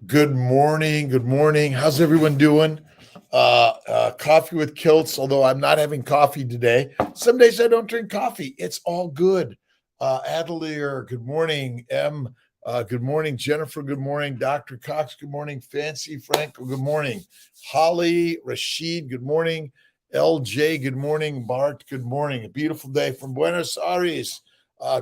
Good morning. Good morning. How's everyone doing? Coffee with Kiltz, although I'm not having coffee today. Some days I don't drink coffee. It's all good. Adelier, good morning. Good morning. Jennifer, good morning. Dr. Cox, good morning. Fancy Franco, good morning. Holly, Rashid, good morning. LJ, good morning. Bart, good morning. A beautiful day from Buenos Aires.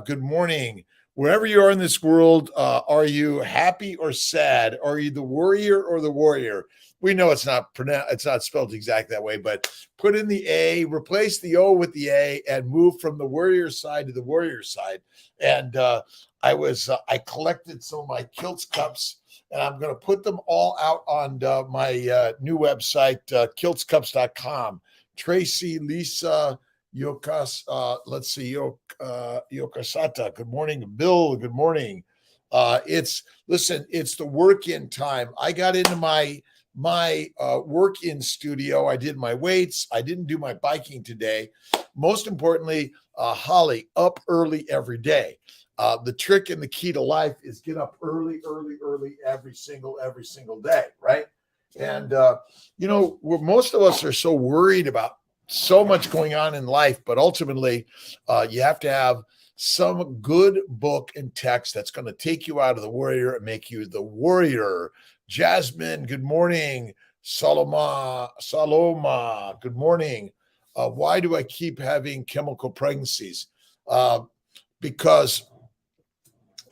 Good morning. Wherever you are in this world, are you happy or sad? Are you the worrier or the warrior? We know it's not spelled exactly that way, but put in the A, replace the O with the A, and move from the worrier side to the warrior side. And I collected some of my Kiltz cups, and I'm going to put them all out on my new website, kiltzcups.com. Tracy, Lisa, Yokasata. Good morning, Bill. Good morning. It's the work-in time. I got into my work-in studio. I did my weights. I didn't do my biking today. Most importantly, Holly, up early every day. The trick and the key to life is get up early every single day, right? And most of us are so worried about so much going on in life, but ultimately you have to have some good book and text that's going to take you out of the warrior and make you the warrior. Jasmine, good morning. Saloma, good morning. Why do I keep having chemical pregnancies? Because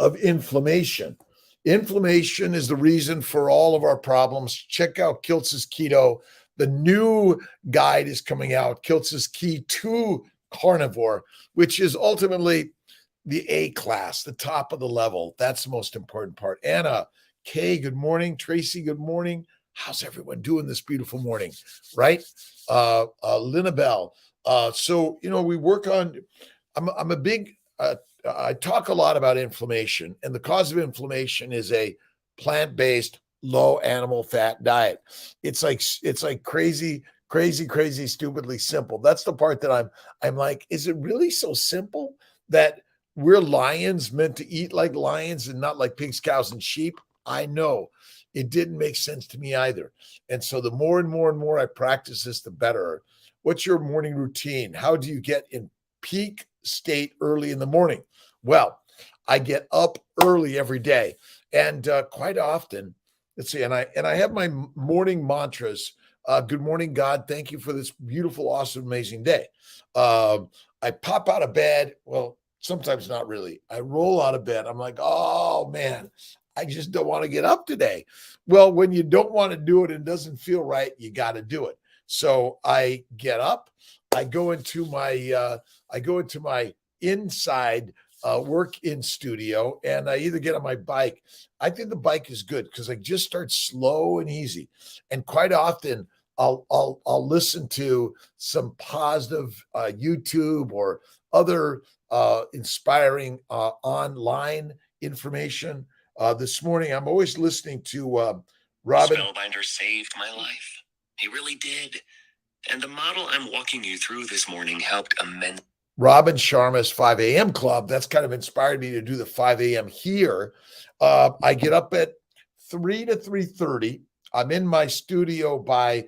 of inflammation. Inflammation is the reason for all of our problems. Check out Kiltz's Keto. The new guide is coming out, Kiltz's Key to Carnivore, which is ultimately the A class, the top of the level. That's the most important part. Anna, Kay, good morning. Tracy, good morning. How's everyone doing this beautiful morning, right? Linabelle. We work on, I'm a big, I talk a lot about inflammation, and the cause of inflammation is a plant-based, low animal fat diet. It's like crazy, stupidly simple. That's the part that I'm like, is it really so simple that we're lions meant to eat like lions and not like pigs, cows, and sheep? I know it didn't make sense to me either. And so the more and more I practice this, the better. What's your morning routine? How do you get in peak state early in the morning? Well, I get up early every day, and quite often, let's see, and I have my morning mantras. Good morning, God. Thank you for this beautiful, awesome, amazing day. I pop out of bed. Well, sometimes not really. I roll out of bed. I'm like, oh man, I just don't want to get up today. Well, when you don't want to do it and it doesn't feel right, you got to do it. So I get up. I go into my inside work-in studio, and I either get on my bike. I think the bike is good because I just start slow and easy. And quite often I'll listen to some positive YouTube or other inspiring online information. This morning, I'm always listening to Robin. Spellbinder saved my life. He really did. And the model I'm walking you through this morning helped immensely. Robin Sharma's 5 a.m. club. That's kind of inspired me to do the 5 a.m. here. I get up at 3 to 3:30. I'm in my studio by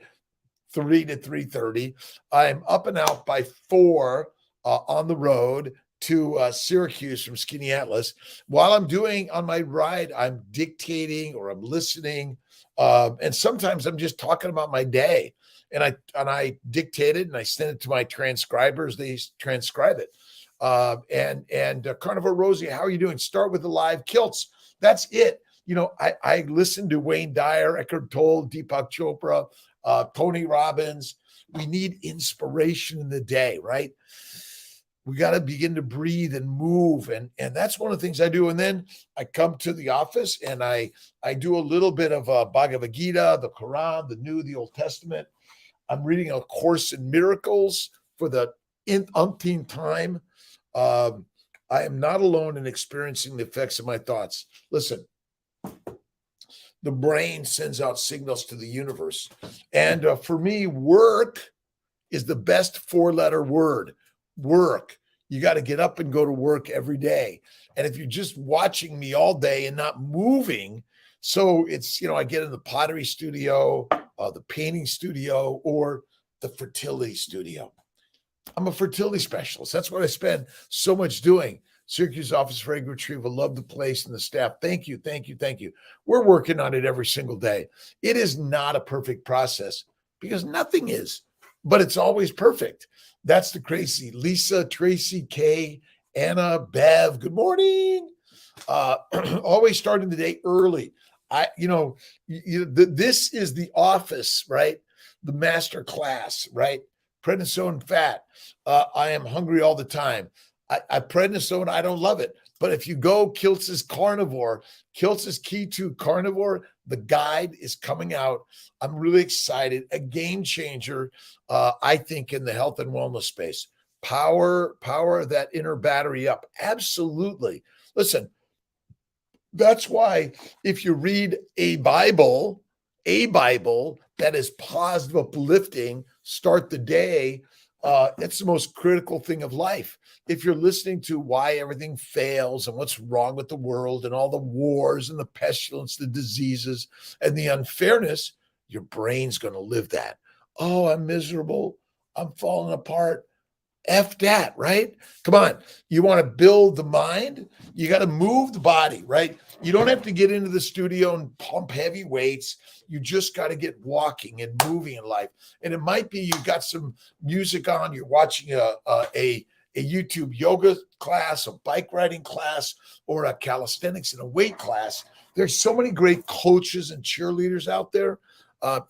3 to 3:30. I'm up and out by 4 on the road to Syracuse from Skinny Atlas. While I'm doing on my ride, I'm dictating or I'm listening. And sometimes I'm just talking about my day. And I dictate it and I send it to my transcribers. They transcribe it. Carnivore Rosie, how are you doing? Start with the live Kiltz. That's it. I listened to Wayne Dyer, Eckhart Tolle, Deepak Chopra, Tony Robbins. We need inspiration in the day, right? We got to begin to breathe and move. And that's one of the things I do. And then I come to the office and I do a little bit of Bhagavad Gita, the Quran, the Old Testament. I'm reading A Course in Miracles for the umpteenth time. I am not alone in experiencing the effects of my thoughts. Listen, the brain sends out signals to the universe. And for me, work is the best 4-letter word. Work. You got to get up and go to work every day. And if you're just watching me all day and not moving, So it's, I get in the pottery studio, the painting studio, or the fertility studio. I'm a fertility specialist. That's what I spend so much doing. Syracuse Office for Egg Retrieval. Love the place and the staff. Thank you, thank you, thank you. We're working on it every single day. It is not a perfect process because nothing is, but it's always perfect. That's the crazy. Lisa, Tracy, Kay, Anna, Bev. Good morning. Always starting the day early. This is the office, right? The master class, right? Prednisone fat. I am hungry all the time. I prednisone, I don't love it. But if you go Kiltz's carnivore, Kiltz's key to carnivore, the guide is coming out. I'm really excited. A game changer, I think, in the health and wellness space. Power that inner battery up. Absolutely. Listen, that's why if you read a Bible that is positive, uplifting, start the day, it's the most critical thing of life. If you're listening to why everything fails and what's wrong with the world and all the wars and the pestilence, the diseases and the unfairness, your brain's going to live that. Oh, I'm miserable. I'm falling apart. F that, right? Come on. You want to build the mind? You got to move the body, right? You don't have to get into the studio and pump heavy weights. You just got to get walking and moving in life. And it might be you've got some music on, you're watching a YouTube yoga class, a bike riding class, or a calisthenics and a weight class. There's so many great coaches and cheerleaders out there.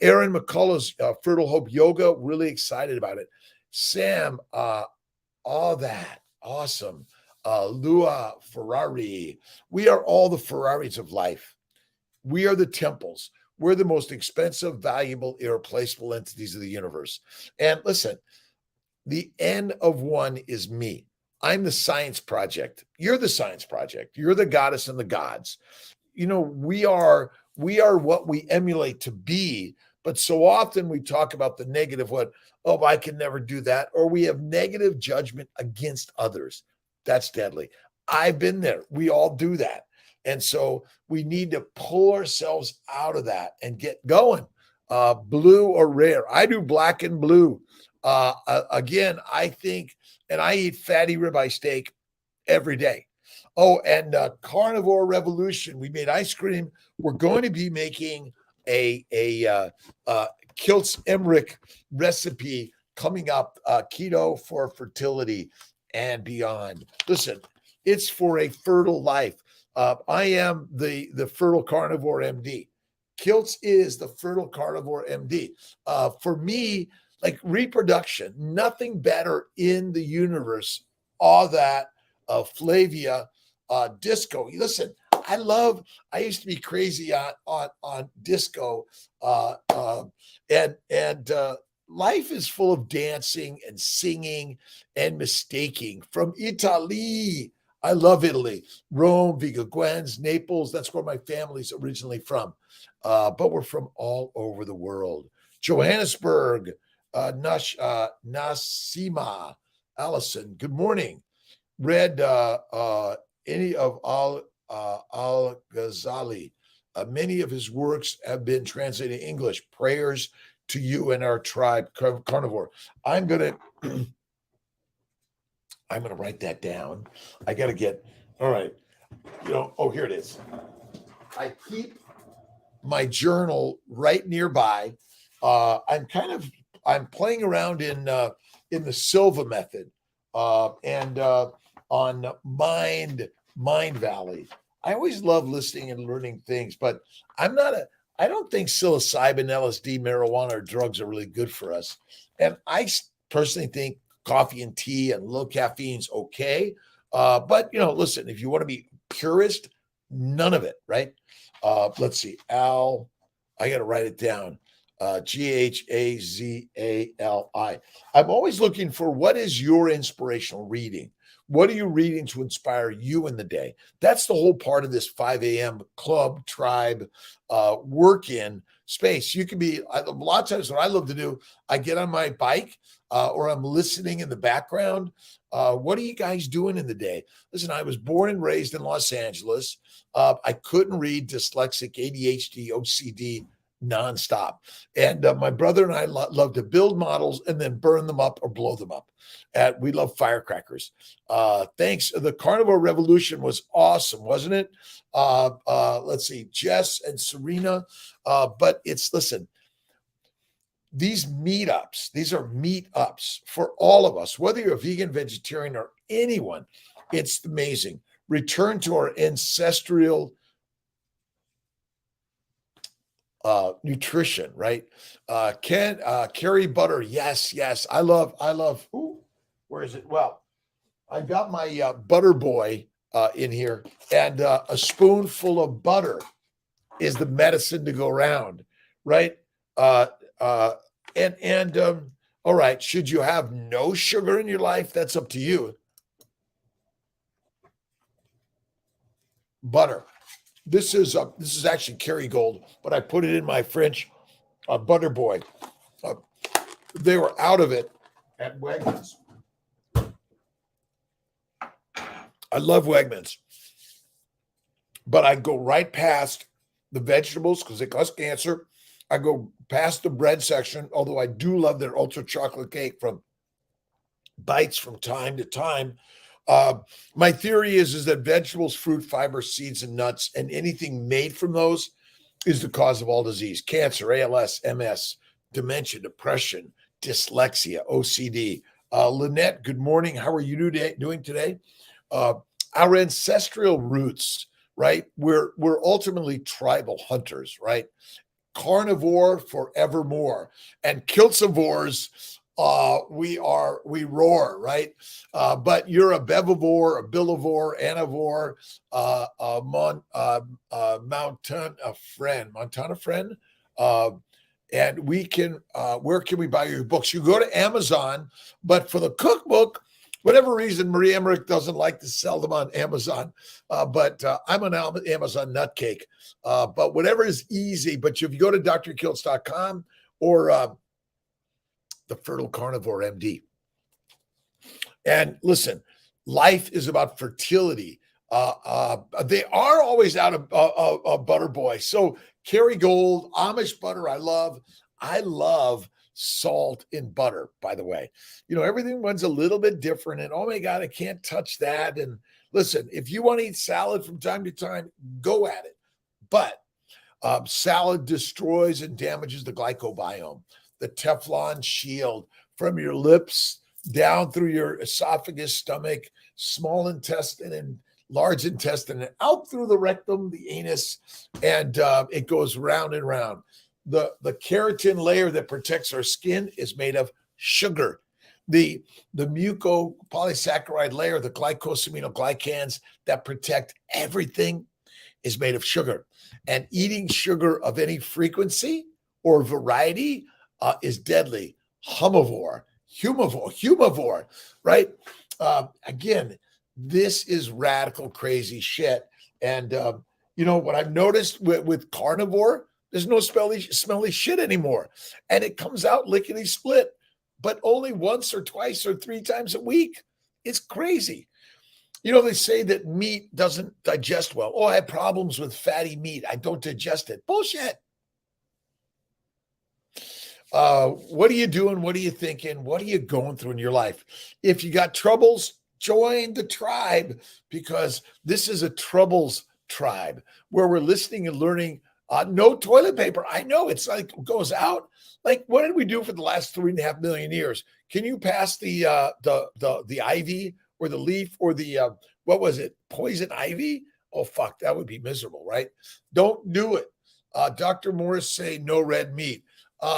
Aaron McCullough's Fertile Hope Yoga, really excited about it. Sam, all that. Awesome. Lua Ferrari. We are all the Ferraris of life. We are the temples. We're the most expensive, valuable, irreplaceable entities of the universe. And listen, the N of one is me. I'm the science project. You're the science project. You're the goddess and the gods. We are what we emulate to be. But so often we talk about the negative, I can never do that. Or we have negative judgment against others. That's deadly. I've been there. We all do that. And so we need to pull ourselves out of that and get going. Blue or rare. I do black and blue. Again, I think, and I eat fatty ribeye steak every day. Oh, and Carnivore Revolution. We made ice cream. We're going to be making a Kiltz Emmerich recipe coming up, keto for fertility and beyond. Listen, it's for a fertile life. I am the Fertile Carnivore MD. Kiltz is the Fertile Carnivore MD. For me, like reproduction, nothing better in the universe. All that Flavia disco. Listen, I used to be crazy on disco, and life is full of dancing and singing and mistaking. From Italy, I love Italy, Rome, Vigo Guens, Naples. That's where my family's originally from, but we're from all over the world. Johannesburg, Nasima, Allison. Good morning. Read any of Al-Ghazali. Many of his works have been translated in English. Prayers to you and our tribe, Carnivore. I'm gonna write that down. I gotta get, all right. Here it is. I keep my journal right nearby. I'm playing around in the Silva method and on Mind Valley. I always love listening and learning things, but I don't think psilocybin, LSD, marijuana, or drugs are really good for us. And I personally think coffee and tea and low caffeine's okay. But listen, if you want to be purist, none of it, right? Let's see. I got to write it down. Ghazali. I'm always looking for what is your inspirational reading? What are you reading to inspire you in the day? That's the whole part of this 5 a.m. club, tribe, work-in space. You can be, a lot of times what I love to do, I get on my bike or I'm listening in the background. What are you guys doing in the day? Listen, I was born and raised in Los Angeles. I couldn't read, dyslexic, ADHD, OCD, nonstop. And my brother and I love to build models and then burn them up or blow them up. We love firecrackers. Thanks. The Carnivore Revolution was awesome, wasn't it? Let's see, Jess and Serena. But listen, these meetups, these are meetups for all of us, whether you're a vegan, vegetarian, or anyone. It's amazing. Return to our ancestral nutrition, right? Carry butter. Yes. I love, ooh, where is it? Well, I got my butter boy in here, and a spoonful of butter is the medicine to go around, right? All right, should you have no sugar in your life? That's up to you. Butter. This is actually Kerrygold, but I put it in my French butter boy. They were out of it at Wegmans. I love Wegmans, but I go right past the vegetables because they cause cancer. I go past the bread section, although I do love their ultra chocolate cake from Bites from time to time. My theory is that vegetables, fruit, fiber, seeds, and nuts, and anything made from those is the cause of all disease: cancer, ALS, MS, dementia, depression, dyslexia, OCD. Lynette, good morning. How are you doing today? Our ancestral roots, right? We're ultimately tribal hunters, right? Carnivore forevermore, and kiltzivores. We roar, right? But you're a bevivore, a billivore, anivore, Montana friend. And we can, where can we buy your books? You go to Amazon, but for the cookbook, whatever reason, Marie Emmerich doesn't like to sell them on Amazon. But I'm an Amazon nutcake. But whatever is easy. But if you go to drkiltz.com or the Fertile Carnivore MD. And listen, life is about fertility. They are always out of butter boy. So Kerrygold, Amish butter, I love salt in butter, by the way. You know, everything runs a little bit different. And oh my God, I can't touch that. And listen, if you want to eat salad from time to time, go at it. But salad destroys and damages the glycobiome, the Teflon shield from your lips down through your esophagus, stomach, small intestine, and large intestine, and out through the rectum, the anus, and it goes round and round. The keratin layer that protects our skin is made of sugar. The mucopolysaccharide layer, the glycosaminoglycans that protect everything, is made of sugar. And eating sugar of any frequency or variety is deadly. Humivore, right? Again, this is radical, crazy shit. And you know what I've noticed with carnivore, there's no smelly shit anymore. And it comes out lickety split, but only once or twice or three times a week. It's crazy. You know, they say that meat doesn't digest well. Oh, I have problems with fatty meat. I don't digest it. Bullshit. What are you doing? What are you thinking? What are you going through in your life? If you got troubles, join the tribe, because this is a troubles tribe where we're listening and learning. No toilet paper. I know it's like goes out. Like, what did we do for the last 3.5 million years? Can you pass the ivy or the leaf or the what was it? Poison ivy? Oh fuck, that would be miserable, right? Don't do it. Dr. Morris say no red meat.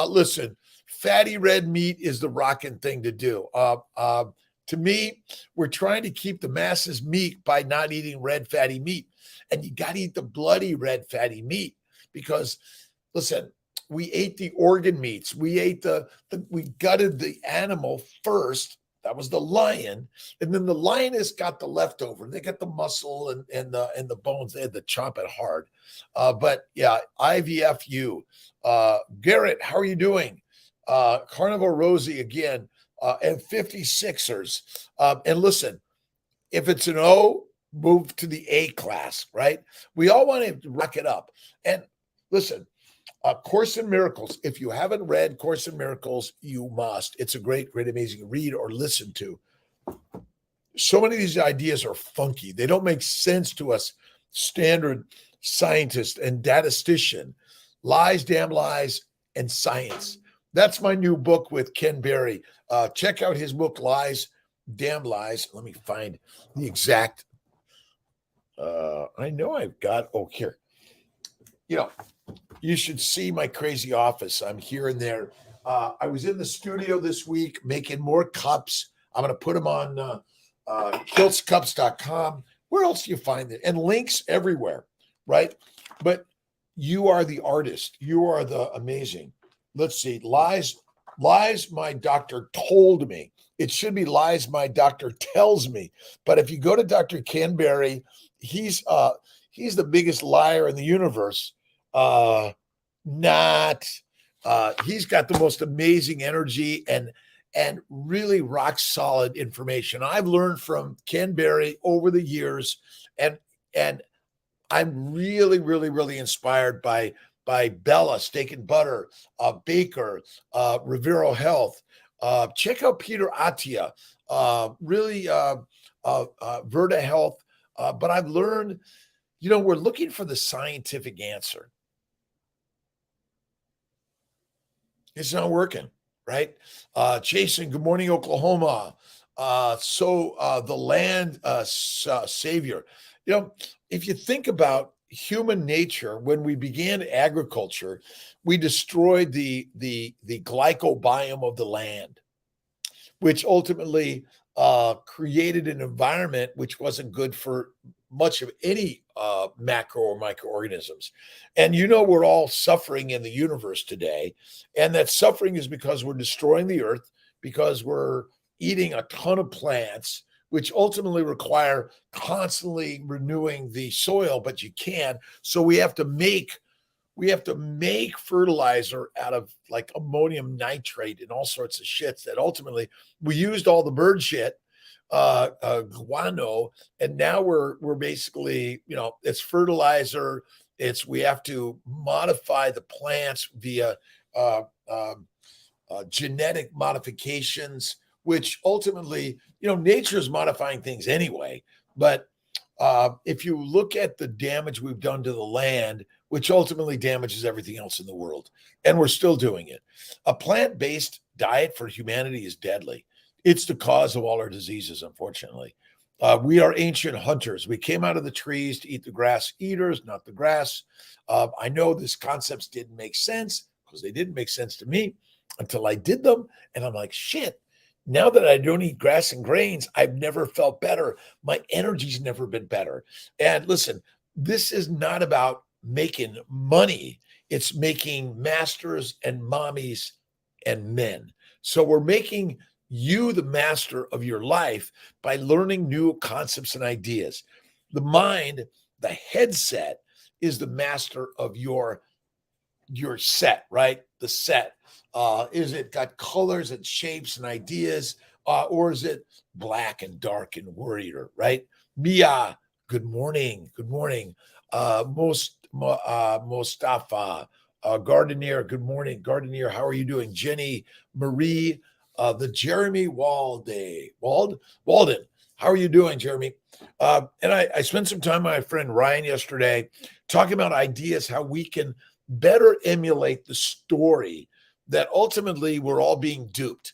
Listen, fatty red meat is the rocking thing to do. To me, we're trying to keep the masses meek by not eating red fatty meat. And you got to eat the bloody red fatty meat because, listen, we ate the organ meats. We ate we gutted the animal first, That was the lion, and then the lioness got the leftover. They got the muscle and the bones. They had to chop it hard. But yeah, IVFU. Garrett, how are you doing? Carnival Rosie again, and 56ers. And listen, if it's an O, move to the A class, right? We all want to rock it up. And listen, Course in Miracles. If you haven't read Course in Miracles, you must. It's a great, great, amazing read or listen to. So many of these ideas are funky. They don't make sense to us standard scientists and statistician. Lies, damn lies, and science. That's my new book with Ken Berry. Check out his book, Lies, Damn Lies. Let me find the exact. I know I've got. Oh, here. You should see my crazy office. I'm here and there. I was in the studio this week making more cups. I'm going to put them on kiltzcups.com. Where else do you find it? And links everywhere, right? But you are the artist. You are the amazing. Let's see. Lies my doctor told me. It should be lies my doctor tells me. But if you go to Dr. Ken Berry, he's the biggest liar in the universe. He's got the most amazing energy and really rock solid information. I've learned from Ken Berry over the years, and I'm really, really, really inspired by Bella Steak and Butter, Baker, Rivero Health. Check out Peter Attia, Verta Health. But I've learned, we're looking for the scientific answer. It's not working, right? Jason, good morning, Oklahoma. The land savior. If you think about human nature, when we began agriculture, we destroyed the glycobiome of the land, which ultimately created an environment which wasn't good for much of any macro or microorganisms. And we're all suffering in the universe today. And that suffering is because we're destroying the earth, because we're eating a ton of plants, which ultimately require constantly renewing the soil, but you can't. So we have to make fertilizer out of like ammonium nitrate and all sorts of shits that ultimately we used all the bird shit, guano, and now we're basically, it's fertilizer. We have to modify the plants via genetic modifications, which ultimately, nature's modifying things anyway. But if you look at the damage we've done to the land, which ultimately damages everything else in the world, and we're still doing it, a plant-based diet for humanity is deadly. It's the cause of all our diseases, unfortunately. We are ancient hunters. We came out of the trees to eat the grass eaters, not the grass. I know these concepts didn't make sense because they didn't make sense to me until I did them. And I'm like, shit, now that I don't eat grass and grains, I've never felt better. My energy's never been better. And listen, this is not about making money. It's making masters and mommies and men. So we're making you the master of your life by learning new concepts and ideas. The mind, the headset, is the master of your set, right? The set. Is it got colors and shapes and ideas, or is it black and dark and warrior, right? Mia, good morning. Good morning. Mustafa, Gardenier, good morning. Gardenier, how are you doing? Jenny, Marie, the Jeremy Walden, how are you doing, Jeremy? And I spent some time with my friend Ryan yesterday talking about ideas, how we can better emulate the story that ultimately we're all being duped.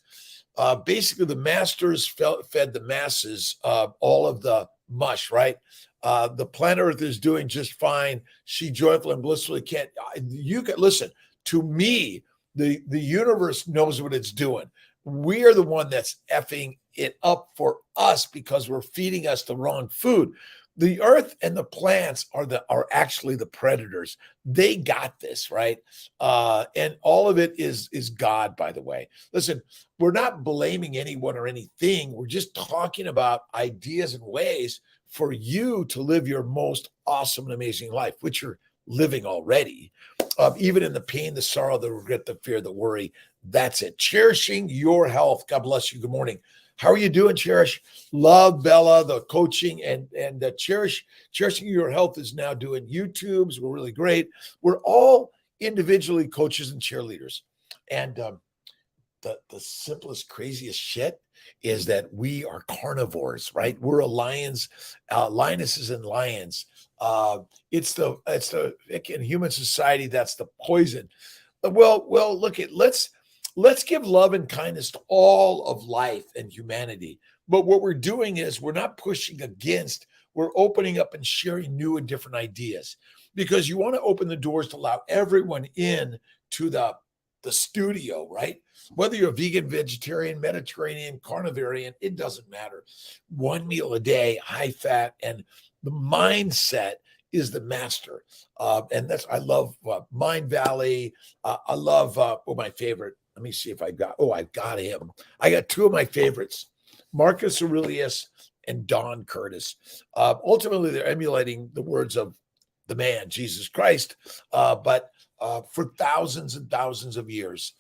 Basically, the masters fed the masses all of the mush, right? The planet Earth is doing just fine. She joyful and blissfully can't. You can listen to me. The universe knows what it's doing. We are the one that's effing it up for us because we're feeding us the wrong food. The earth and the plants are actually the predators. They got this, right? And all of it is God, by the way. Listen, we're not blaming anyone or anything. We're just talking about ideas and ways for you to live your most awesome and amazing life, which you're living already. Even in the pain, the sorrow, the regret, the fear, the worry. That's it. Cherishing your health. God bless you. Good morning. How are you doing, Cherish? Love Bella, the coaching, and cherishing your health is now doing YouTubes. We're really great. We're all individually coaches and cheerleaders. And the simplest, craziest shit is that we are carnivores, right? We're a lions, lionesses and lions. It's in human society, that's the poison. Well, look at let's give love and kindness to all of life and humanity. But what we're doing is we're not pushing against, we're opening up and sharing new and different ideas, because you want to open the doors to allow everyone in to the studio, right? Whether you're a vegan, vegetarian, Mediterranean, carnivorian, it doesn't matter. One meal a day, high fat, and the mindset is the master. And I love Mind Valley. I love, my favorite. Let me see if I've got him. I got two of my favorites, Marcus Aurelius and Don Curtis. Ultimately, they're emulating the words of the man, Jesus Christ, but for thousands and thousands of years.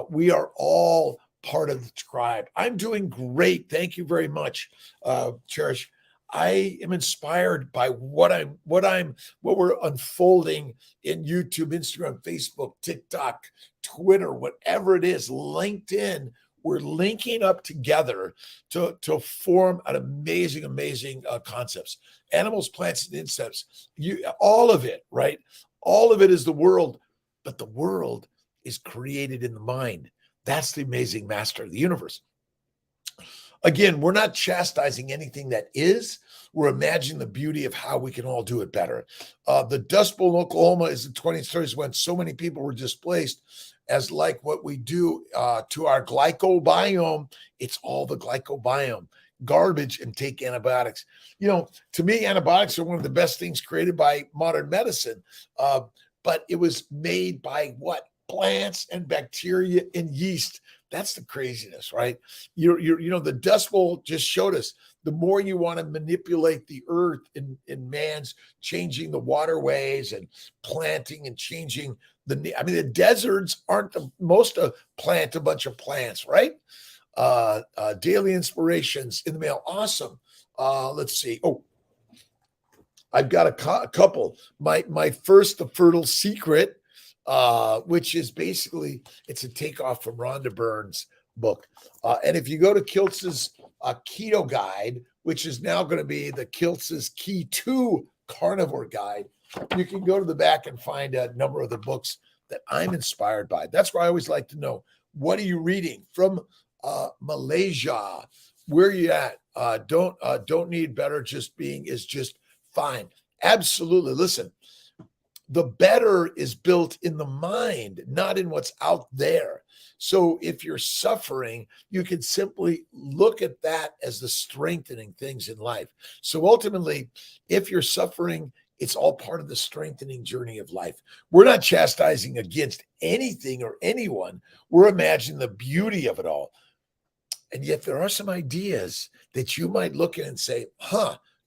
We are all part of the tribe. I'm doing great. Thank you very much, Cherish. I am inspired by what we're unfolding in YouTube, Instagram, Facebook, TikTok, Twitter, whatever it is, LinkedIn. We're linking up together to form an amazing concepts. Animals, plants, and insects. All of it, right? All of it is the world, but the world is created in the mind. That's the amazing master of the universe. Again, we're not chastising anything that is. We're imagining the beauty of how we can all do it better. The Dust Bowl in Oklahoma is the 20th, 30s when so many people were displaced, as like what we do to our glycobiome. It's all the glycobiome. Garbage and take antibiotics. To me, antibiotics are one of the best things created by modern medicine. But it was made by what? Plants and bacteria and yeast. That's the craziness, right? The Dust Bowl just showed us the more you want to manipulate the earth in man's changing the waterways and planting and changing the deserts aren't the most plant a bunch of plants, right? Daily inspirations in the mail. Awesome. Let's see. Oh, I've got a couple. My first, The Fertile Secret, which is basically, it's a takeoff from Rhonda Byrne's book. And if you go to Kiltz's keto guide, which is now going to be the Kiltz's Key to Carnivore Guide, you can go to the back and find a number of the books that I'm inspired by. That's where I always like to know, what are you reading from Malaysia? Where are you at? Don't need better. Just being is just fine. Absolutely. Listen, the better is built in the mind, not in what's out there. So if you're suffering, you can simply look at that as the strengthening things in life. So ultimately, if you're suffering, it's all part of the strengthening journey of life. We're not chastising against anything or anyone. We're imagining the beauty of it all. And yet there are some ideas that you might look at and say,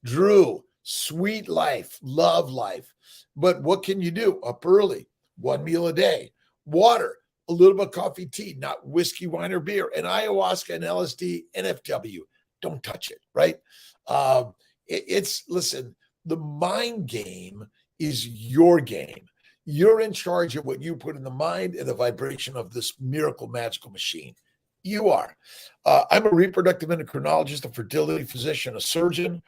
Drew, sweet life, love life. But what can you do? Up early, one meal a day, water, a little bit of coffee, tea, not whiskey, wine, or beer, and ayahuasca and LSD, NFW. Don't touch it, right? Listen, the mind game is your game. You're in charge of what you put in the mind and the vibration of this miracle magical machine. You are. I'm a reproductive endocrinologist, a fertility physician, a surgeon.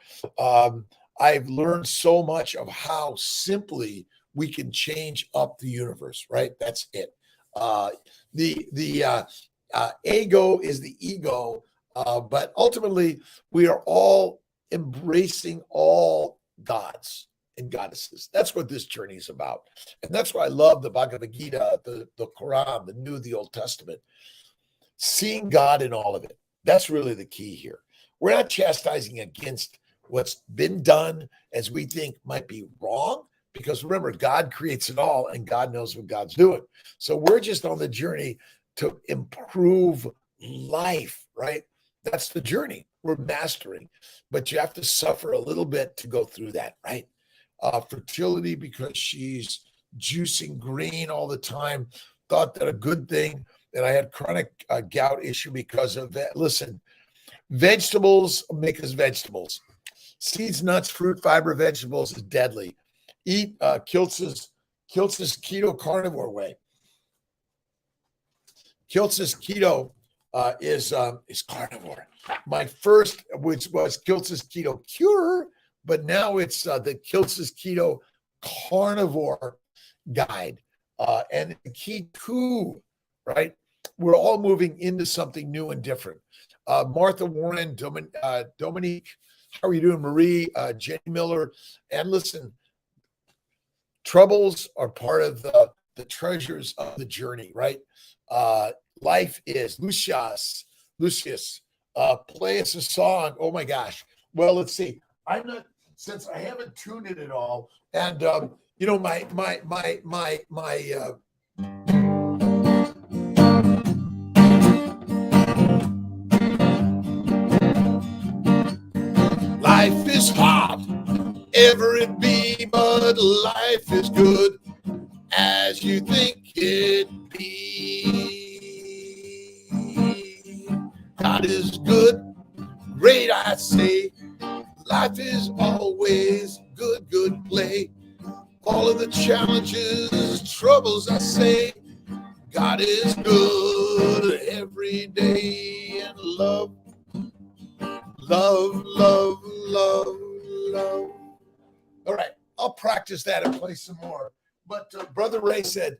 I've learned so much of how simply we can change up the universe, right? That's it. The ego is the ego, but ultimately we are all embracing all gods and goddesses. That's what this journey is about. And that's why I love the Bhagavad Gita, the Quran, the New, the Old Testament. Seeing God in all of it. That's really the key here. We're not chastising against what's been done as we think might be wrong. Because remember, God creates it all and God knows what God's doing. So we're just on the journey to improve life, right? That's the journey we're mastering, but you have to suffer a little bit to go through that, right? Fertility, because she's juicing green all the time, thought that a good thing. And I had chronic gout issue because of that. Listen, vegetables make us vegetables. Seeds, nuts, fruit, fiber, vegetables is deadly. Eat Kiltz's keto carnivore way. Kiltz's keto is carnivore. My first, which was Kiltz's keto cure, but now it's the Kiltz's keto carnivore guide. And the key too, right? We're all moving into something new and different. Martha Warren, Dominique, how are you doing? Marie, Jenny Miller. And listen, troubles are part of the treasures of the journey, right? Life is Lucius, play us a song. Oh my gosh. Well, let's see. I'm not, since I haven't tuned it at all. And, life is hard, ever it be, but life is good as you think it be. God is good, great I say. Life is always good play. All of the challenges, troubles I say. God is good every day, and love. All right, I'll practice that and play some more. But Brother Ray said,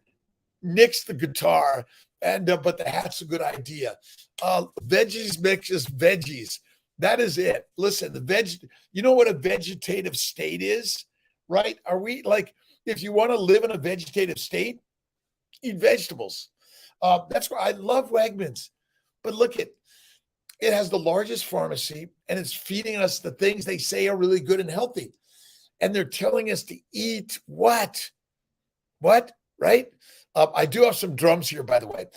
nix the guitar, and but the hat's a good idea. Veggies mixes veggies. That is it. Listen, you know what a vegetative state is, right? Are we like, if you want to live in a vegetative state, eat vegetables. That's why I love Wegmans. But look it has the largest pharmacy, and it's feeding us the things they say are really good and healthy. And they're telling us to eat what? Right? I do have some drums here, by the way.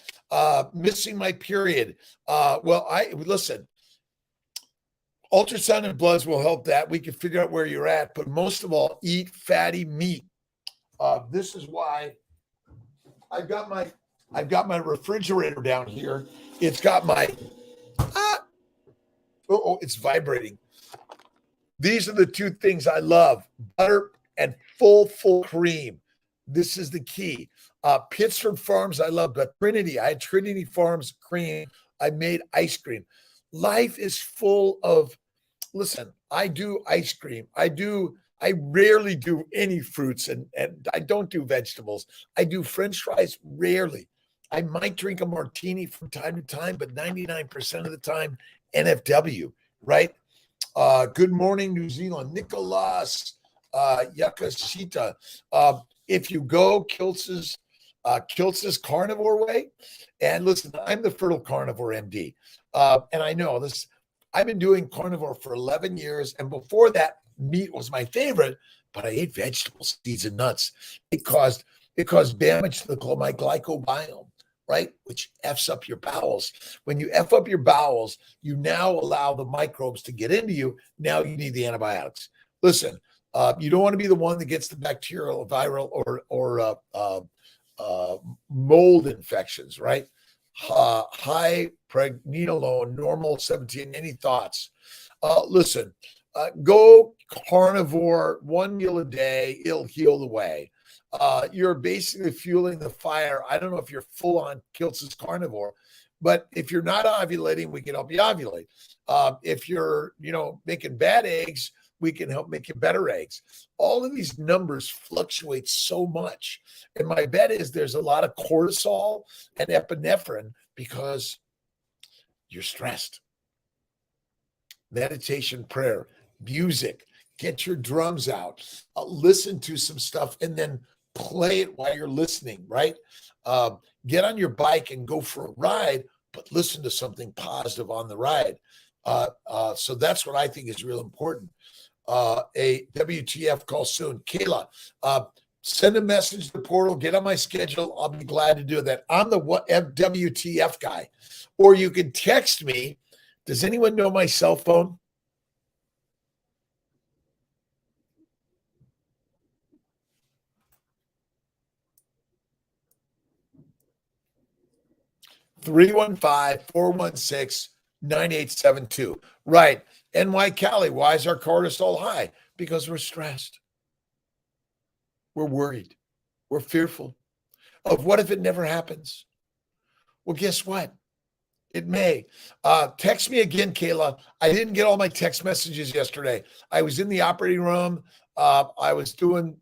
Missing my period. Listen, ultrasound and bloods will help that. We can figure out where you're at, but most of all, eat fatty meat. This is why I've got my refrigerator down here. It's got my it's vibrating. These are the two things I love: butter and full cream. This is the key. Pittsford Farms, I love, but Trinity. I had Trinity Farms cream. I made ice cream. Life is full of, listen, I do ice cream. I rarely do any fruits, and I don't do vegetables. I do French fries rarely. I might drink a martini from time to time, but 99% of the time, NFW, right? Good morning, New Zealand. Nicholas Yakashita. If you go Kiltz's carnivore way, and listen, I'm the Fertile Carnivore MD. And I know this, I've been doing carnivore for 11 years. And before that, meat was my favorite, but I ate vegetables, seeds, and nuts. It caused damage to my glycobiome, right? Which F's up your bowels. When you F up your bowels, you now allow the microbes to get into you. Now you need the antibiotics. Listen, you don't want to be the one that gets the bacterial, viral, or mold infections, right? High pregnenolone, normal 17. Any thoughts? Listen, go carnivore, one meal a day. It'll heal the way. You're basically fueling the fire. I don't know if you're full on Kiltz's carnivore, but if you're not ovulating, we can help you ovulate. If you're, making bad eggs, we can help make you better eggs. All of these numbers fluctuate so much. And my bet is there's a lot of cortisol and epinephrine because you're stressed. Meditation, prayer, music, get your drums out, listen to some stuff, and then play it while you're listening, right? Get on your bike and go for a ride, but listen to something positive on the ride. So that's what I think is real important. a WTF call soon. Kayla, send a message to the portal, get on my schedule. I'll be glad to do that. I'm the WTF guy. Or you can text me. Does anyone know my cell phone? 315-416-9872. Right. NY Cali, why is our cortisol high? Because we're stressed. We're worried. We're fearful of what if it never happens? Well, guess what? It may. Text me again, Kayla. I didn't get all my text messages yesterday. I was in the operating room. I was doing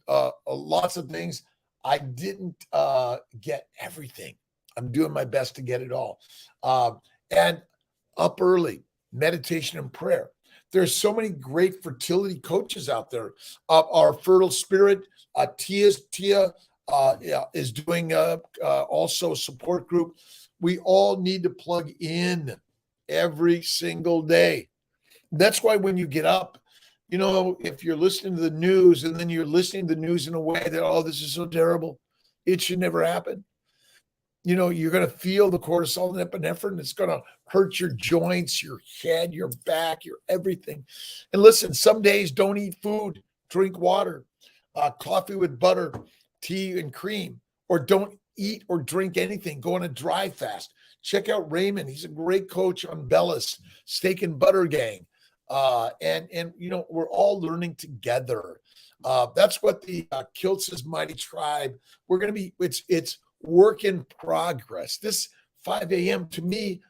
lots of things. I didn't get everything. I'm doing my best to get it all. And up early, meditation and prayer. There's so many great fertility coaches out there. Our Fertile Spirit, Tia is doing also a support group. We all need to plug in every single day. That's why when you get up, if you're listening to the news and then you're listening to the news in a way that, oh, this is so terrible, it should never happen. You're going to feel the cortisol and epinephrine. It's going to hurt your joints, your head, your back, your everything. And listen, some days don't eat food, drink water, coffee with butter, tea and cream, or don't eat or drink anything. Go on a dry fast. Check out Raymond. He's a great coach on Bellis, Steak and Butter Gang. And we're all learning together. That's what the Kiltz Mighty Tribe, we're going to be, it's work in progress. This 5 a.m. to me,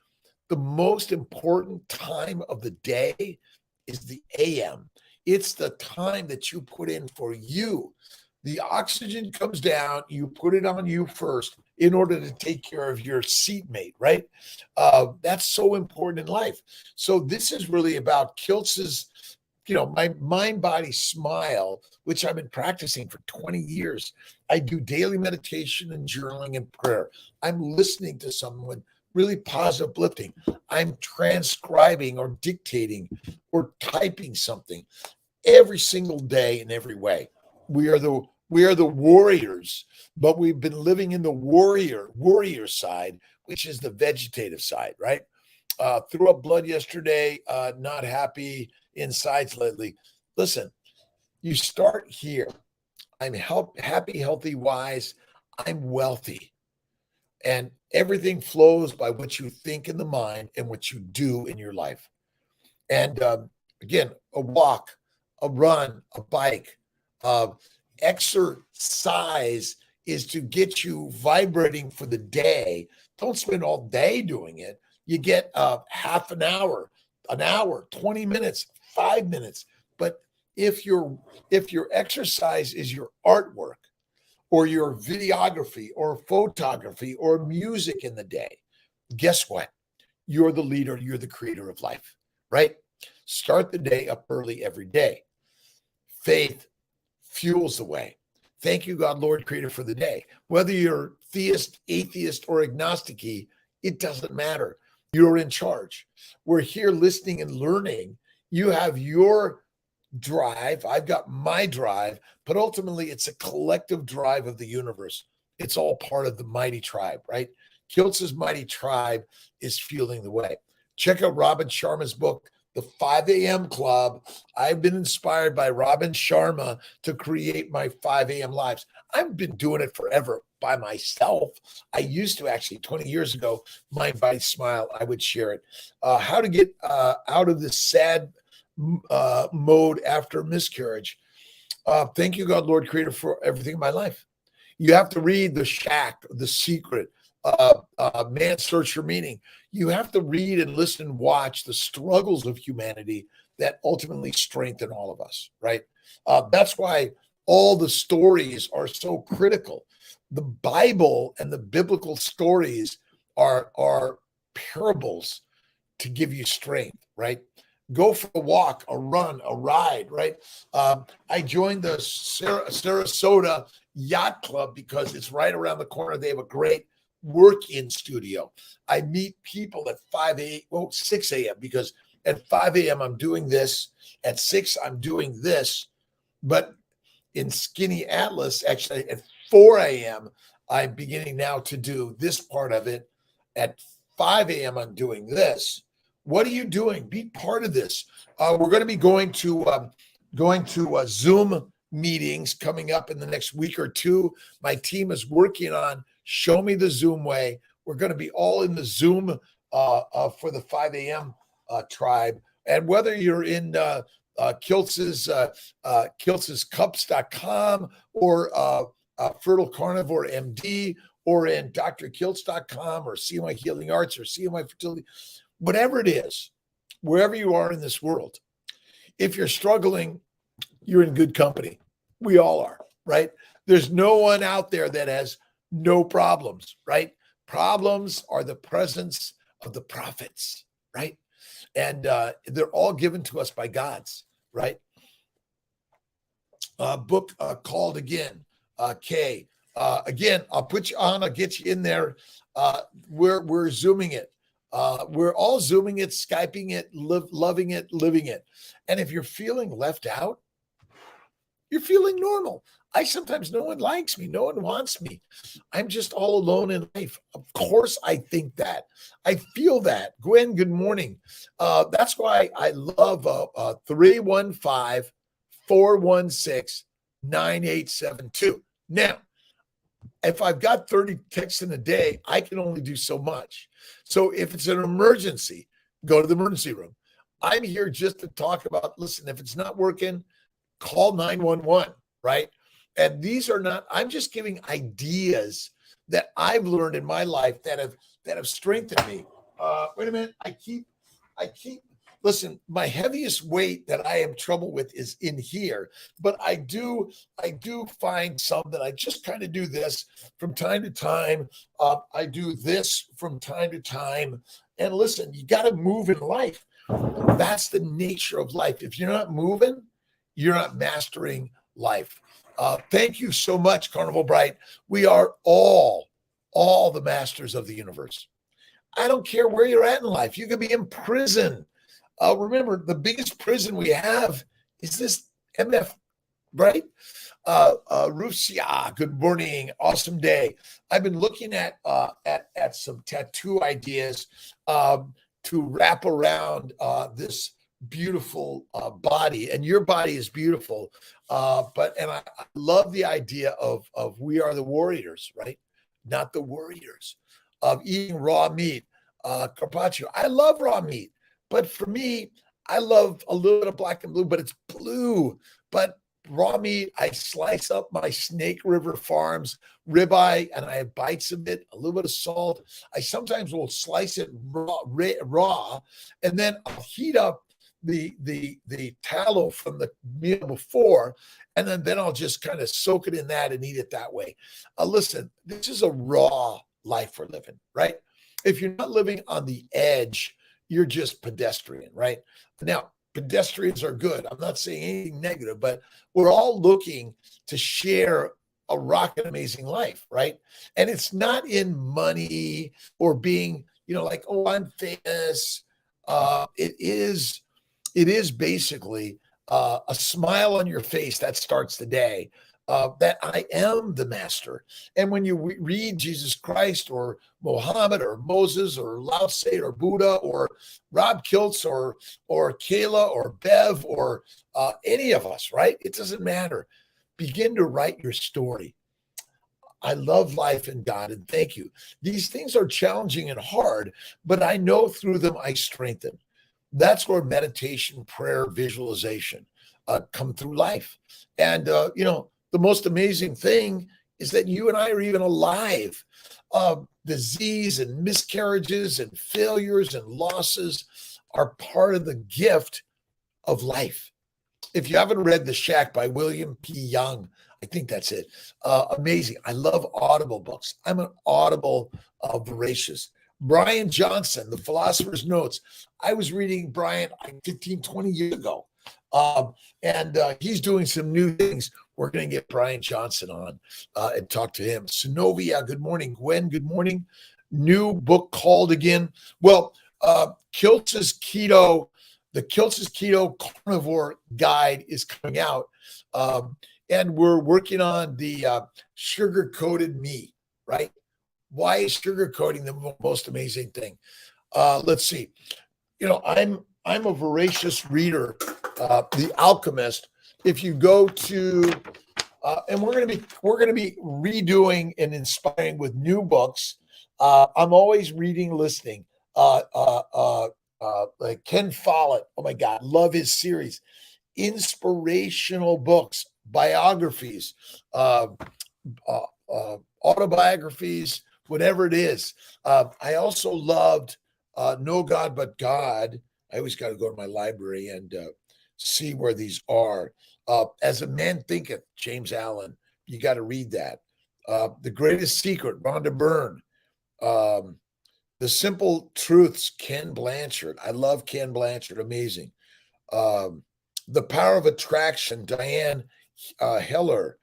the most important time of the day is the AM. It's the time that you put in for you. The oxygen comes down, you put it on you first in order to take care of your seatmate, right? That's so important in life. So this is really about Kiltz's, my mind, body, smile, which I've been practicing for 20 years. I do daily meditation and journaling and prayer. I'm listening to someone really positive, uplifting. I'm transcribing or dictating or typing something every single day in every way. We are the warriors, but we've been living in the warrior side, which is the vegetative side, right? Threw up blood yesterday, not happy, insides lately. Listen, you start here. I'm happy, healthy, wise. I'm wealthy. And everything flows by what you think in the mind and what you do in your life. And again, a walk, a run, a bike, exercise is to get you vibrating for the day. Don't spend all day doing it. You get half an hour, 20 minutes, 5 minutes. But if your exercise is your artwork or your videography or photography or music in the day, guess what? You're the leader. You're the creator of life, right? Start the day up early every day. Faith fuels the way. Thank you, God, Lord, creator, for the day. Whether you're theist, atheist, or agnostic, it doesn't matter. You're in charge. We're here listening and learning. You have your drive. I've got my drive, but ultimately it's a collective drive of the universe. It's all part of the mighty tribe, right? Kiltz's Mighty Tribe is fueling the way. Check out Robin Sharma's book, The 5 a.m. Club. I've been inspired by Robin Sharma to create my 5 a.m. lives. I've been doing it forever by myself. I used to actually 20 years ago, Mind, Body, Smile, I would share it. How to get out of this sad mode after miscarriage. Thank you, God, Lord, creator, for everything in my life. You have to read The Shack, The Secret, Man's Search for Meaning. You have to read and listen and watch the struggles of humanity that ultimately strengthen all of us, right? That's why all the stories are so critical. The Bible and the biblical stories are parables to give you strength, right? Go for a walk, a run, a ride, right? I joined the Sarasota Yacht Club because it's right around the corner. They have a great work-in studio. I meet people at 6 a.m. because At 5 a.m., I'm doing this. At 6, I'm doing this. But in Skinny Atlas, actually at 4 a.m., I'm beginning now to do this part of it. At 5 a.m., I'm doing this. What are you doing? Be part of this. We're going to be going to Zoom meetings coming up in the next week or two. My team is working on Show Me the Zoom Way. We're going to be all in the Zoom for the 5 a.m. Tribe. And whether you're in kiltzcups.com or Fertile Carnivore MD or in drkiltz.com or CMI Healing Arts or CMI Fertility, whatever it is, wherever you are in this world, if you're struggling, you're in good company. We all are, right? There's no one out there that has no problems, right? Problems are the presence of the prophets, right? And they're all given to us by God's, right? Book called again, K. Again, I'll put you on. I'll get you in there. We're Zooming it. We're all Zooming it, Skyping it, loving it, living it. And if you're feeling left out, you're feeling normal. Sometimes no one likes me. No one wants me. I'm just all alone in life. Of course, I think that. I feel that. Gwen, good morning. That's why I love 315-416-9872. Now, if I've got 30 texts in a day, I can only do so much. So if it's an emergency, go to the emergency room. I'm here just to talk about, listen, if it's not working, call 911, right? And these are not, I'm just giving ideas that I've learned in my life that have strengthened me. Wait a minute. I keep, listen, my heaviest weight that I have trouble with is in here, but I do find some that I just kind of do this from time to time. I do this from time to time. And listen, you got to move in life. That's the nature of life. If you're not moving, you're not mastering life. Thank you so much, Carnival Bright. We are all the masters of the universe. I don't care where you're at in life. You could be in prison. Remember, the biggest prison we have is this MF, right? Rusia, good morning. Awesome day. I've been looking at some tattoo ideas to wrap around this beautiful body, and your body is beautiful. But I love the idea of we are the warriors, right? Not the warriors. Of eating raw meat. Carpaccio. I love raw meat, but for me, I love a little bit of black and blue, but it's blue. But raw meat, I slice up my Snake River Farms ribeye and I have bites of it, a little bit of salt. I sometimes will slice it raw, and then I'll heat up the tallow from the meal before, and then I'll just kind of soak it in that and eat it that way. Listen, this is a raw life we're living, right? If you're not living on the edge, you're just pedestrian, right? Now, pedestrians are good. I'm not saying anything negative, but we're all looking to share a rockin' amazing life, right? And it's not in money or being, like, oh, I'm famous. It is basically a smile on your face that starts the day. That I am the master. And when you read Jesus Christ or Muhammad or Moses or Lao Tse or Buddha or Rob Kiltz or Kayla or Bev or any of us, right? It doesn't matter. Begin to write your story. I love life and God, and thank you. These things are challenging and hard, but I know through them I strengthen. That's where meditation, prayer, visualization come through life. And, the most amazing thing is that you and I are even alive. Disease and miscarriages and failures and losses are part of the gift of life. If you haven't read The Shack by William P. Young, I think that's it. Amazing. I love Audible books. I'm an Audible voracious. Brian Johnson, The Philosopher's Notes. I was reading Brian 15, 20 years ago. And he's doing some new things. We're going to get Brian Johnson on and talk to him. Synovia, good morning. Gwen, good morning. New book called again. Well, Kiltz's keto the Kiltz Keto Carnivore Guide is coming out. And we're working on the sugar-coated meat, right? Why is sugar coating the most amazing thing? Let's see. I'm a voracious reader. The Alchemist. If you go to, and we're gonna be redoing and inspiring with new books. I'm always reading, listening. Like Ken Follett. Oh my God, love his series. Inspirational books, biographies, autobiographies, whatever it is. I also loved No God But God. I always got to go to my library and see where these are. As a Man Thinketh, James Allen. You got to read that. The Greatest Secret, Rhonda Byrne. The Simple Truths, Ken Blanchard. I love Ken Blanchard. Amazing. The Power of Attraction, Diane Heller.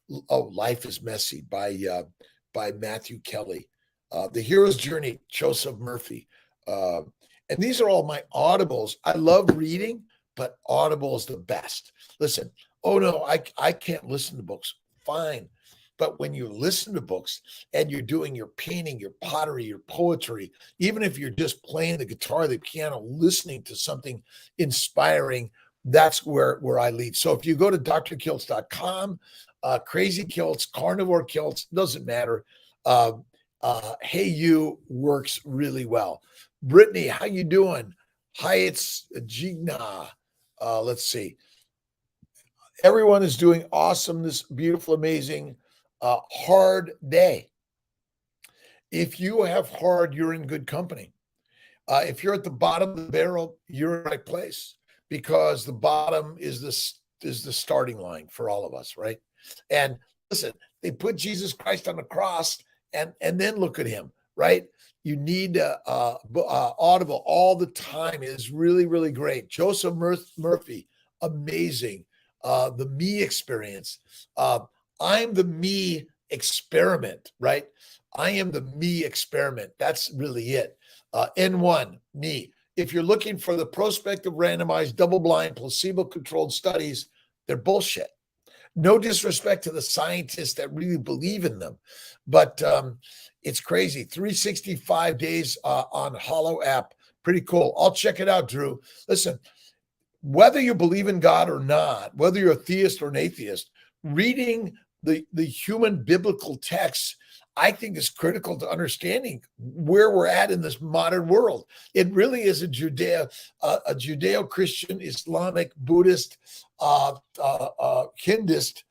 Life is Messy by Matthew Kelly. The Hero's Journey, Joseph Murphy. And these are all my audibles. I love reading, but Audible is the best. Listen, oh no, I can't listen to books. Fine. But when you listen to books and you're doing your painting, your pottery, your poetry, even if you're just playing the guitar, the piano, listening to something inspiring, that's where I lead. So if you go to drkiltz.com, Crazy Kiltz, Carnivore Kiltz, doesn't matter. Hey You works really well. Brittany, how you doing? Hi, it's Gina. Let's see. Everyone is doing awesome. This beautiful, amazing, hard day. If you have hard, you're in good company. If you're at the bottom of the barrel, you're in the right place, because the bottom is the starting line for all of us, right? And listen, they put Jesus Christ on the cross, and then look at him, right? You need Audible all the time. It is really, really great. Joseph Murphy, amazing. The Me Experience. I'm the Me Experiment, right? I am the Me Experiment. That's really it. N1, Me. If you're looking for the prospective randomized double-blind placebo-controlled studies, they're bullshit. No disrespect to the scientists that really believe in them, but it's crazy. 365 days on Hollow app. Pretty cool. I'll check it out, Drew. Listen, whether you believe in God or not, whether you're a theist or an atheist, reading the human biblical texts, I think, is critical to understanding where we're at in this modern world. It really is a Judeo-Christian, Islamic, Buddhist, Hindist,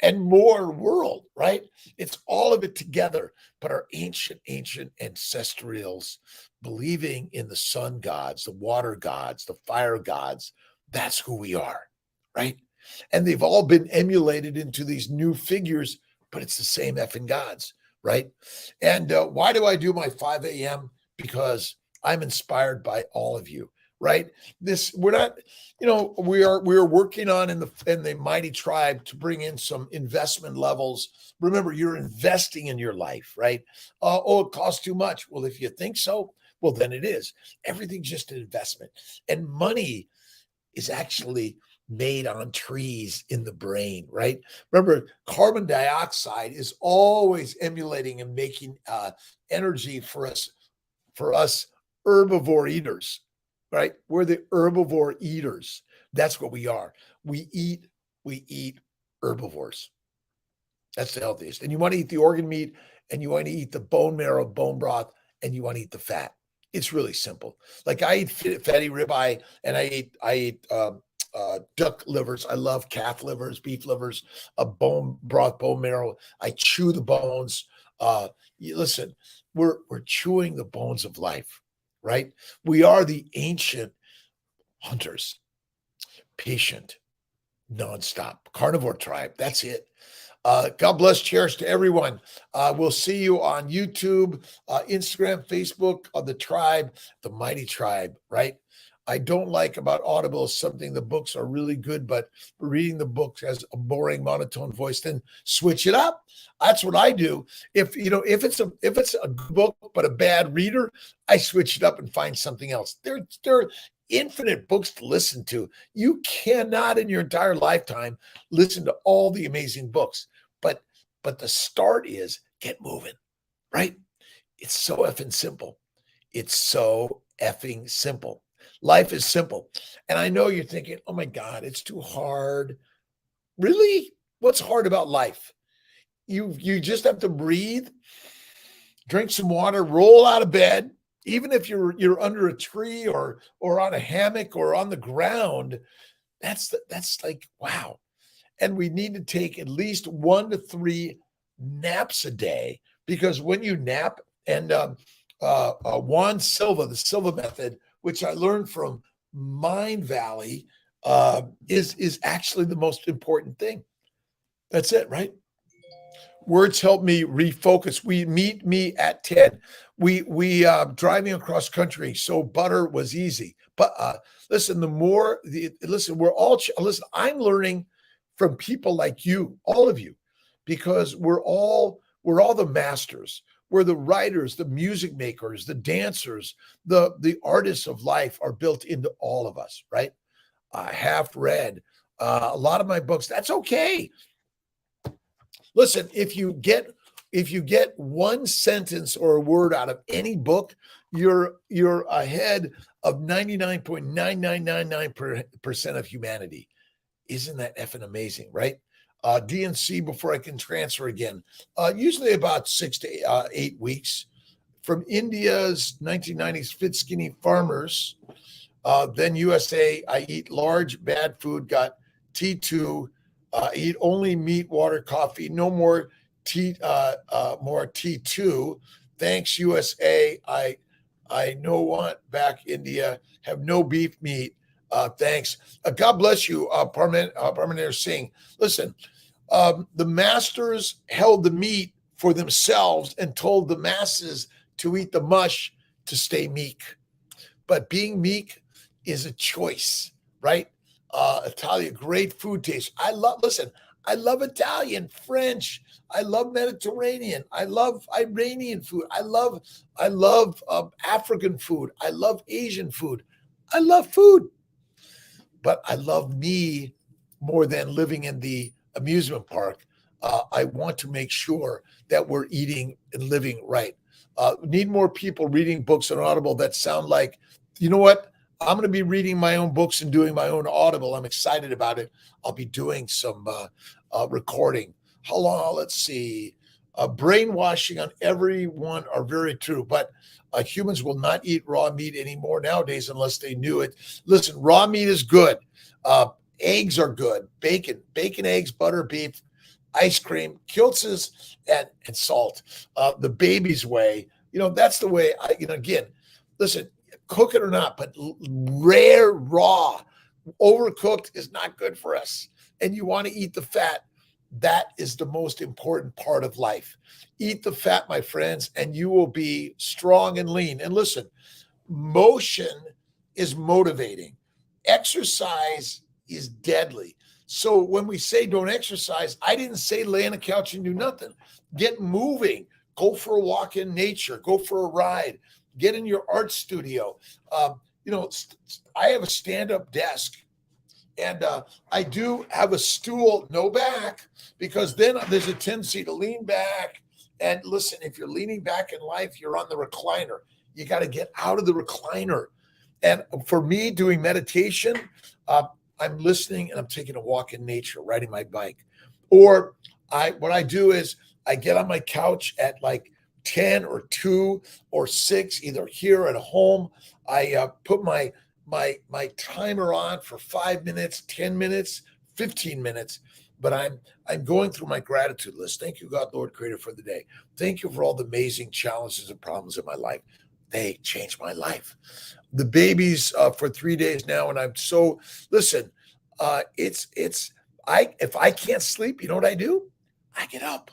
and more world, right? It's all of it together. But our ancient ancestrals believing in the sun gods, the water gods, the fire gods, that's who we are, right? And they've all been emulated into these new figures, but it's the same effing gods, right? And why do I do my 5 a.m.? Because I'm inspired by all of you, right? We're not, we are working on in the Mighty Tribe to bring in some investment levels. Remember, you're investing in your life, right? It costs too much. Well, if you think so, well, then it is. Everything's just an investment. And money is actually made on trees in the brain, right? Remember, carbon dioxide is always emulating and making energy for us herbivore eaters, right? We're the herbivore eaters. That's what we are. We eat herbivores. That's the healthiest. And you want to eat the organ meat, and you want to eat the bone marrow, bone broth, and you want to eat the fat. It's really simple. Like I eat fatty ribeye, and I eat duck livers. I love calf livers, beef livers, bone broth, bone marrow. I chew the bones. Listen, we're chewing the bones of life, right? We are the ancient hunters, patient, nonstop, carnivore tribe. That's it. God bless, cherish to everyone. We'll see you on YouTube, Instagram, Facebook, on the tribe, the Mighty Tribe, right? I don't like about Audible is something, the books are really good, but reading the books has a boring, monotone voice, then switch it up. That's what I do. If it's a good book, but a bad reader, I switch it up and find something else. infinite books to listen to. You cannot in your entire lifetime listen to all the amazing books. But the start is get moving, right? It's so effing simple. It's so effing simple. Life is simple. And I know you're thinking, oh my God, it's too hard. Really? What's hard about life? You just have to breathe, drink some water, roll out of bed. Even if you're under a tree or on a hammock or on the ground, that's like wow. And we need to take at least 1 to 3 naps a day, because when you nap, and Juan Silva, the Silva method, which I learned from Mind Valley, is actually the most important thing. That's it, right? Words help me refocus. We meet me at 10. We driving across country, so butter was easy. But listen, listen, listen, I'm learning from people like you, all of you, because we're all the masters. We're the writers, the music makers, the dancers, the artists of life are built into all of us, right? I have read a lot of my books. That's okay. Listen, if you get one sentence or a word out of any book, you're ahead of 99.9999% of humanity. Isn't that effing amazing, right? DNC before I can transfer again. Usually about 6 to 8 weeks. From India's 1990s Fit Skinny Farmers, then USA, I eat large bad food, got T2, eat only meat, water, coffee, no more more T2. Thanks USA. I no want back India. Have no beef meat. Thanks. God bless you, Parmaneer Singh. Listen, the masters held the meat for themselves and told the masses to eat the mush to stay meek. But being meek is a choice, right? Italia, great food taste. I love Italian, French. I love Mediterranean. I love Iranian food. I love African food. I love Asian food. I love food, but I love me more than living in the amusement park. I want to make sure that we're eating and living right. Need more people reading books on Audible that sound like, you know what? I'm going to be reading my own books and doing my own Audible. I'm excited about it. I'll be doing some recording. How long? Let's see. Brainwashing on everyone are very true, but humans will not eat raw meat anymore nowadays unless they knew it. Listen, raw meat is good. Eggs are good. Bacon, eggs, butter, beef, ice cream, Kiltz's, and salt. The baby's way. That's the way again, listen, cook it or not, but rare, raw, overcooked is not good for us. And you want to eat the fat. That is the most important part of life. Eat the fat, my friends, and you will be strong and lean. And listen, motion is motivating. Exercise is deadly. So when we say don't exercise, I didn't say lay on a couch and do nothing. Get moving. Go for a walk in nature. Go for a ride. Get in your art studio. I have a stand-up desk, and I do have a stool, no back, because then there's a tendency to lean back. And listen, if you're leaning back in life, you're on the recliner. You got to get out of the recliner. And for me, doing meditation, I'm listening and I'm taking a walk in nature, riding my bike. Or what I do is I get on my couch at like 10 or 2 or 6, either here at home. I put my timer on for 5 minutes, 10 minutes, 15 minutes. But I'm going through my gratitude list. Thank you, God, Lord, Creator, for the day. Thank you for all the amazing challenges and problems in my life. They changed my life. The baby's for 3 days now, and I'm so listen. If I can't sleep, you know what I do? I get up,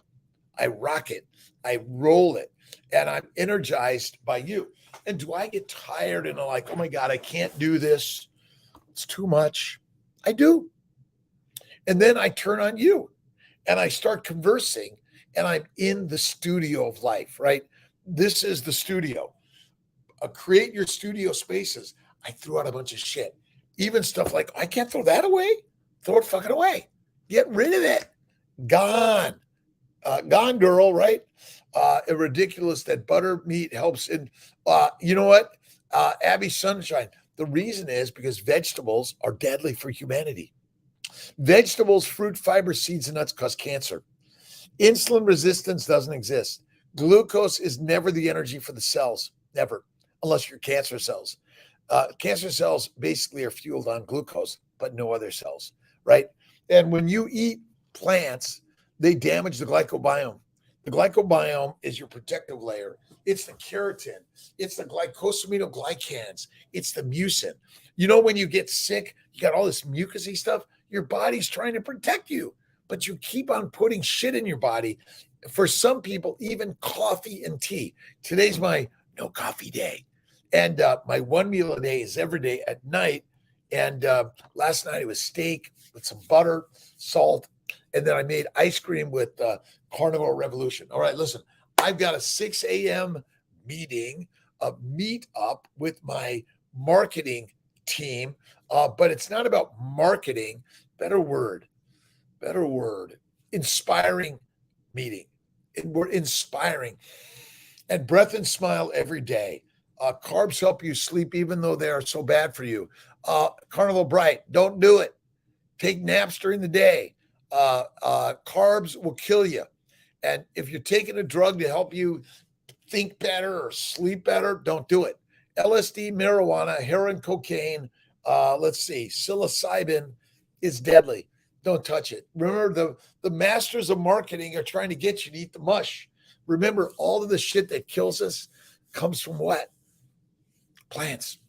I rock it, I roll it, and I'm energized by you. And do I get tired and I'm like, oh my God, I can't do this? It's too much. I do. And then I turn on you and I start conversing, and I'm in the studio of life, right? This is the studio. Create your studio spaces. I threw out a bunch of shit. Even stuff like, I can't throw that away. Throw it fucking away. Get rid of it. Gone. Gone, girl, right? Ridiculous that butter meat helps in, you know what? Abby Sunshine. The reason is because vegetables are deadly for humanity. Vegetables, fruit, fiber, seeds, and nuts cause cancer. Insulin resistance doesn't exist. Glucose is never the energy for the cells, never, unless you're cancer cells. Cancer cells basically are fueled on glucose, but no other cells, right? And when you eat plants, they damage the glycobiome. The glycobiome is your protective layer. It's the keratin. It's the glycosaminoglycans. It's the mucin. You know, when you get sick, you got all this mucousy stuff. Your body's trying to protect you, but you keep on putting shit in your body. For some people, even coffee and tea. Today's my no coffee day. And my one meal a day is every day at night. And last night it was steak with some butter, salt, and then I made ice cream with Carnival Revolution. All right, listen, I've got a 6 a.m. meeting, a meet up with my marketing team, but it's not about marketing. Better word, inspiring meeting. We're inspiring. And breath and smile every day. Carbs help you sleep even though they are so bad for you. Carnival Bright, don't do it. Take naps during the day. Carbs will kill you. And if you're taking a drug to help you think better or sleep better, don't do it. LSD, marijuana, heroin, cocaine, psilocybin is deadly. Don't touch it. Remember, the masters of marketing are trying to get you to eat the mush. Remember, all of the shit that kills us comes from what? Plants.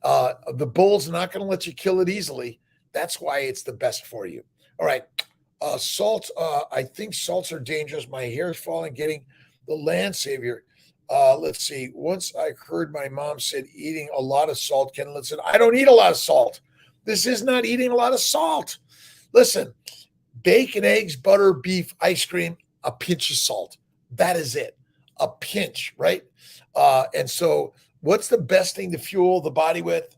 The bull's not going to let you kill it easily. That's why it's the best for you. All right. Salt. I think salts are dangerous. My hair is falling, getting the land savior. Let's see. Once I heard my mom said eating a lot of salt. Ken, listen, I don't eat a lot of salt. This is not eating a lot of salt. Listen, bacon, eggs, butter, beef, ice cream, a pinch of salt. That is it. A pinch, right? And so what's the best thing to fuel the body with?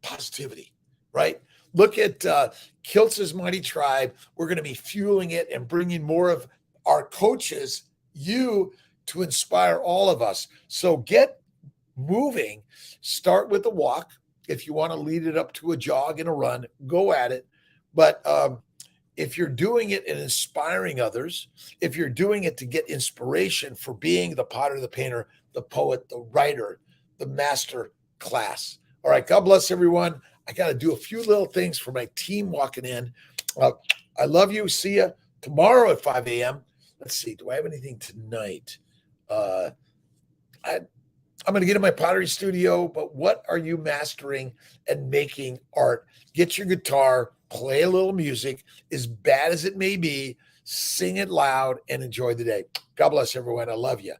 Positivity, right? Look at Kiltz's Mighty Tribe. We're going to be fueling it and bringing more of our coaches, you, to inspire all of us. So get moving. Start with a walk. If you want to lead it up to a jog and a run, go at it. But if you're doing it and inspiring others, if you're doing it to get inspiration for being the potter, the painter, the poet, the writer, the master class. All right. God bless everyone. I got to do a few little things for my team walking in. I love you. See you tomorrow at 5 a.m. Let's see. Do I have anything tonight? I'm going to get in my pottery studio, but what are you mastering and making art? Get your guitar, play a little music, as bad as it may be, sing it loud and enjoy the day. God bless everyone. I love you.